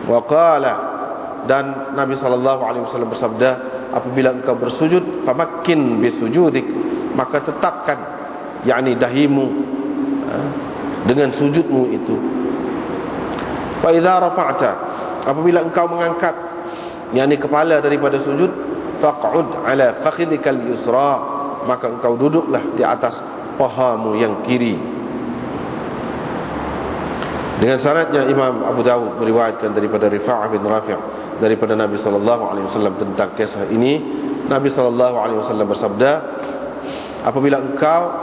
Wa qala, dan Nabi SAW bersabda, apabila engkau bersujud, famakkin bisujudik, maka tetapkan yakni dahimu dengan sujudmu itu. Fa idza rafa'ta, apabila engkau mengangkat yakni kepala daripada sujud, faq'ud ala fakhidikal yusra, maka engkau duduklah di atas pahamu yang kiri. Dengan sanadnya Imam Abu Dawud meriwayatkan daripada Rifa'ah bin Rafi' daripada Nabi SAW tentang kisah ini. Nabi SAW bersabda, apabila engkau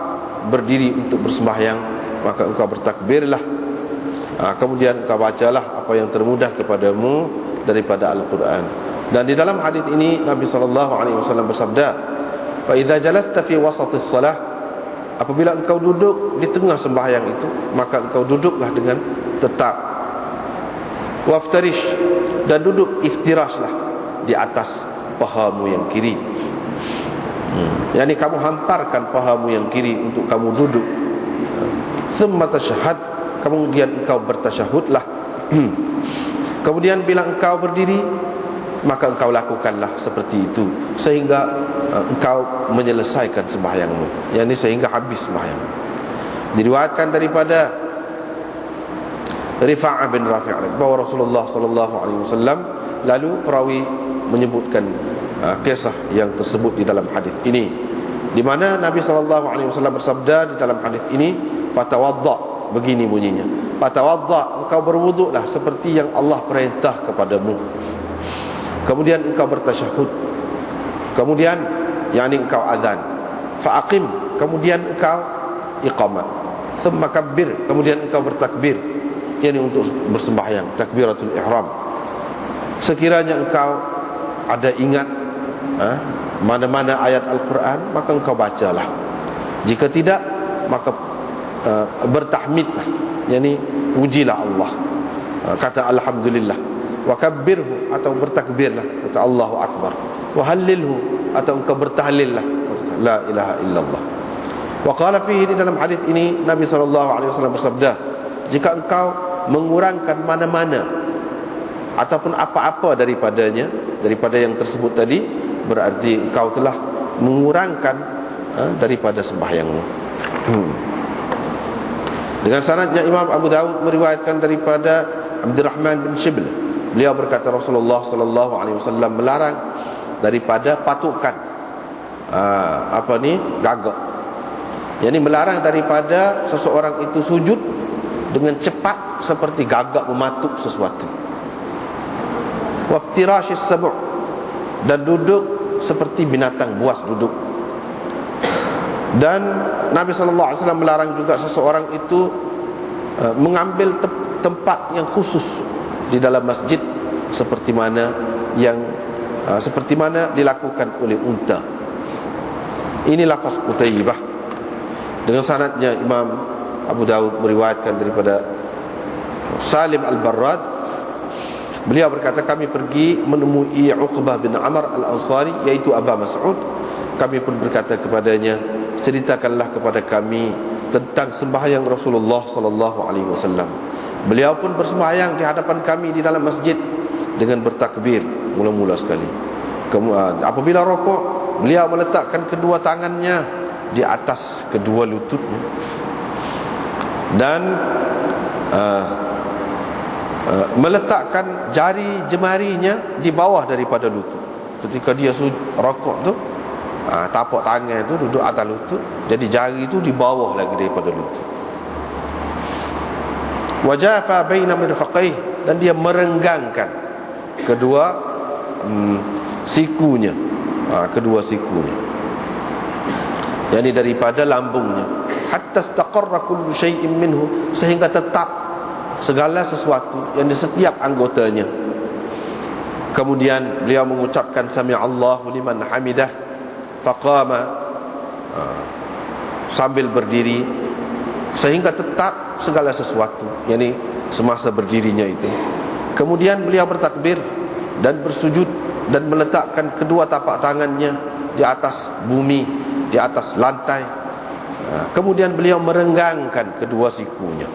berdiri untuk bersembahyang, maka engkau bertakbirlah, kemudian engkau bacalah apa yang termudah kepadamu daripada Al-Quran. Dan di dalam hadis ini Nabi SAW bersabda, fa idza jalasta fi wasatis salah, apabila engkau duduk di tengah sembahyang itu, maka engkau duduklah dengan tetap. Waftarish, dan duduk iftirashlah di atas pahamu yang kiri. Yani kamu hamparkan pahamu yang kiri untuk kamu duduk. Thumma tashahhad, kemudian engkau bertasyahudlah. Kemudian bila engkau berdiri, maka engkau lakukanlah seperti itu sehingga engkau menyelesaikan sembahyangmu, yakni sehingga habis sembahyang. Diriwayatkan daripada Rifa'ah bin Rafi' bahawa Rasulullah SAW lalu perawi menyebutkan kisah yang tersebut di dalam hadis ini, di mana Nabi SAW bersabda di dalam hadis ini, fatawadda, begini bunyinya, fatawadda, engkau berwuduklah seperti yang Allah perintah kepadamu. Kemudian engkau bertasyahud, kemudian yakni engkau azan, fa'aqim, kemudian engkau iqamah, thumma kabbir, kemudian engkau bertakbir, yakni untuk bersembahyang, takbiratul ihram. Sekiranya engkau ada ingat mana-mana ayat Al-Quran, maka engkau bacalah. Jika tidak, maka bertahmidlah, yakni pujilah Allah, kata alhamdulillah. Wa kabbirhu, atau bertakbirlah, kata Allahu akbar. Wa hallilhu, atau engkau bertahlillah, kata la ilaha illallah. Wa qala fihi, di dalam hadis ini Nabi SAW bersabda, jika engkau mengurangkan mana-mana ataupun apa-apa daripadanya, daripada yang tersebut tadi, berarti engkau telah mengurangkan daripada sembahyangmu. Dengan sanadnya Imam Abu Dawud meriwayatkan daripada Abdurrahman bin Shibl, beliau berkata Rasulullah SAW melarang daripada patukan gagak, yakni melarang daripada seseorang itu sujud dengan cepat seperti gagak mematuk sesuatu. Waftirashis sabu', dan duduk seperti binatang buas duduk. Dan Nabi SAW melarang juga seseorang itu mengambil tempat yang khusus di dalam masjid seperti mana dilakukan oleh unta. Ini lafaz Qutaybah. Dengan sanadnya Imam Abu Dawud meriwayatkan daripada Salim Al-Barrad, beliau berkata, kami pergi menemui Uqbah bin Amr Al-Ansari, yaitu Aba Mas'ud. Kami pun berkata kepadanya, ceritakanlah kepada kami tentang sembahyang Rasulullah SAW. Beliau pun bersembahyang di hadapan kami di dalam masjid dengan bertakbir mula-mula sekali. Apabila rukuk, beliau meletakkan kedua tangannya di atas kedua lututnya dan meletakkan jari jemarinya di bawah daripada lutut. Ketika dia rukuk tu, tapak tangan tu duduk atas lutut, jadi jari tu di bawah lagi daripada lutut. Wajafa baina mirfaqaihi, dan dia merenggangkan kedua sikunya, kedua sikunya, yakni daripada lambungnya, hatta istaqarra kullu syai'in minhu, sehingga tetap segala sesuatu yang di setiap anggotanya. Kemudian beliau mengucapkan sami'allahu liman hamidah, faqama, sambil berdiri, sehingga tetap segala sesuatu, yakni semasa berdirinya itu. Kemudian beliau bertakbir dan bersujud dan meletakkan kedua tapak tangannya di atas bumi, di atas lantai. Kemudian beliau merenggangkan kedua sikunya,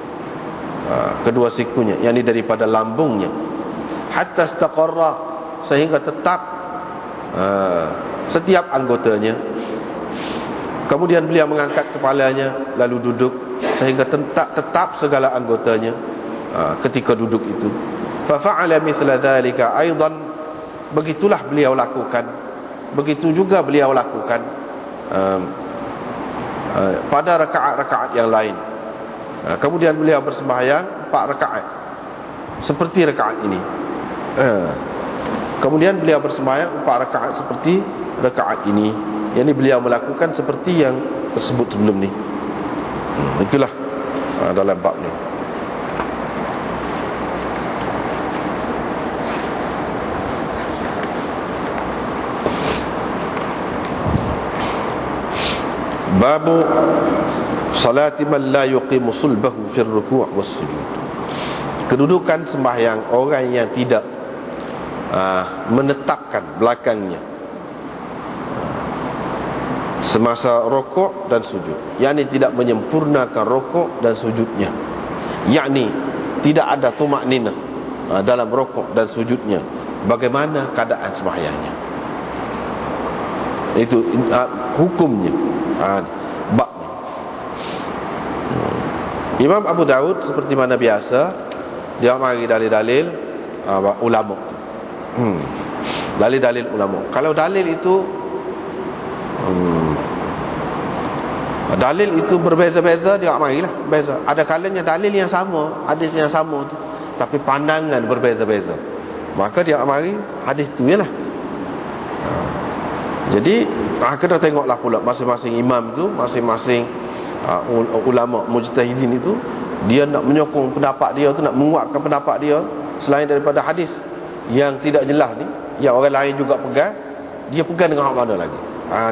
yakni daripada lambungnya hatta istaqarra, sehingga tetap setiap anggotanya. Kemudian beliau mengangkat kepalanya lalu duduk sehingga tetap segala anggotanya ketika duduk itu. Fa fa'ala mithla dzalika aidan, begitulah beliau lakukan, begitu juga beliau lakukan pada rakaat-rakaat yang lain. Kemudian beliau bersembahyang 4 rakaat seperti rakaat ini. Kemudian beliau bersembahyang 4 rakaat seperti rakaat ini. Yani beliau melakukan seperti yang tersebut sebelum ni. Itulah dalam bab ni. Babu salati man la yuqimu sulbahu fi ruku' was sujud. Kedudukan sembahyang orang yang tidak menetapkan belakangnya semasa rokok dan sujud, yakni tidak menyempurnakan rokok dan sujudnya, yakni tidak ada tumakninah dalam rokok dan sujudnya. Bagaimana keadaan sembahyangnya? Itu hukumnya. Bab Imam Abu Daud seperti mana biasa dia mari dalil-dalil ulama. Dalil-dalil ulama. Kalau dalil itu dalil itu berbeza-beza, dia marilah beza. Ada kalanya dalil yang sama, hadis yang sama tu, tapi pandangan berbeza-beza, maka dia mari hadis tu jelah. Jadi kena tengoklah pula masing-masing imam tu, masing-masing ulama mujtahidin itu, dia nak menyokong pendapat dia tu, nak menguatkan pendapat dia selain daripada hadis yang tidak jelas ni, yang orang lain juga pegang, dia pegang dengan hak mana lagi.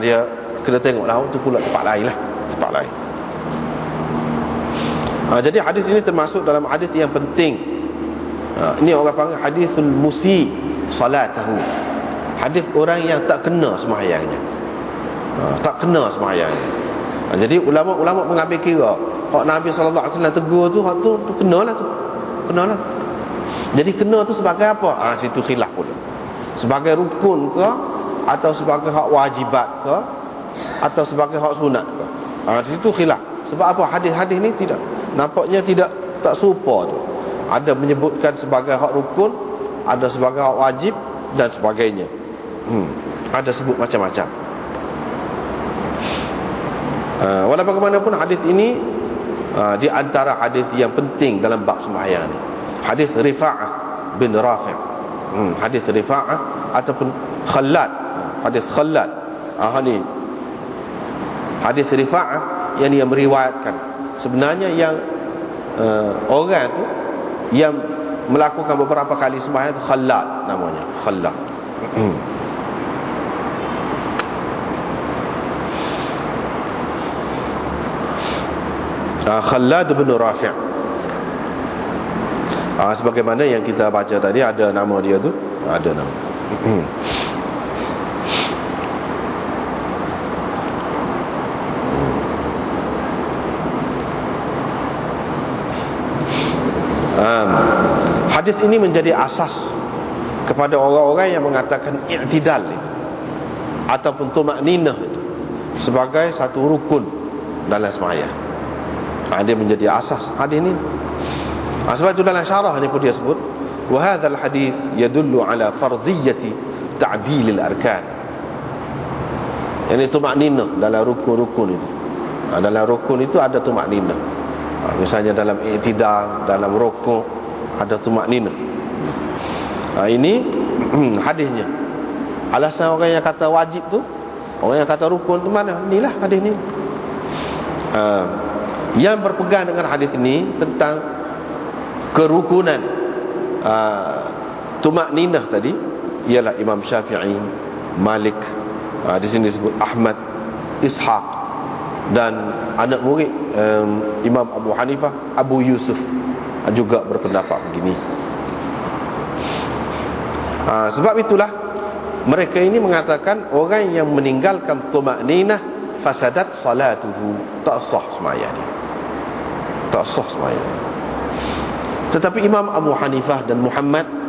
Dia kena tengoklah tu pula tempat lain lah, tempat lain. Jadi hadis ini termasuk dalam hadis yang penting. Ini orang panggil hadisul musi salatahu, hadis orang yang tak kena sembahyangnya, tak kena sembahyangnya. Jadi ulama-ulama mengambil kira hak Nabi SAW tegur tu, hak tu kenalah tu, kenalah. Jadi kena tu sebagai apa? Situ khilaf pula. Sebagai rukun ke, atau sebagai hak wajibat ke, atau sebagai hak sunat ke? Di situ khilaf. Sebab apa? Hadis-hadis ni tidak, nampaknya tak serupa tu. Ada menyebutkan sebagai hak rukun, ada sebagai hak wajib dan sebagainya. Ada sebut macam-macam. Walau bagaimanapun hadis ini di antara hadis yang penting dalam bab sembahyang ni. Hadis Rifa'ah bin Rafi'. Hadis Rifa'ah ataupun Khallad. Hadis Khallad. Ni hadis Rifa'ah yang meriwayatkan. Sebenarnya yang orang tu yang melakukan beberapa kali sembahyang tu Khallad namanya, Khallad. Khallad bin Rafi'. Sebagaimana yang kita baca tadi, ada nama dia tu, ada nama. Hadis ini menjadi asas kepada orang-orang yang mengatakan i'tidal itu ataupun tumakninah itu sebagai satu rukun dalam sembahyang. Dia menjadi asas hadis ini. Sebab itu dalam syarah ni pun dia sebut, wa hadzal hadis yadullu ala fardhiyyati ta'dil al-arkan. Yang itu tumakninah dalam rukun-rukun itu. Dalam rukun itu ada tumakninah. Misalnya dalam i'tidal, dalam rukuk ada tumakninah. Ini hadisnya. Alasan orang yang kata wajib tu, orang yang kata rukun tu mana? Inilah hadis ni. Yang berpegang dengan hadis ini tentang kerukunan tumakninah tadi ialah Imam Syafi'i, Malik, di sini disebut Ahmad, Ishaq, dan anak murid Imam Abu Hanifah, Abu Yusuf juga berpendapat begini. Sebab itulah mereka ini mengatakan orang yang meninggalkan tumakninah fasadat salatuhu, tak sah sembahyangnya, tak sah sembahyangnya. Tetapi Imam Abu Hanifah dan Muhammad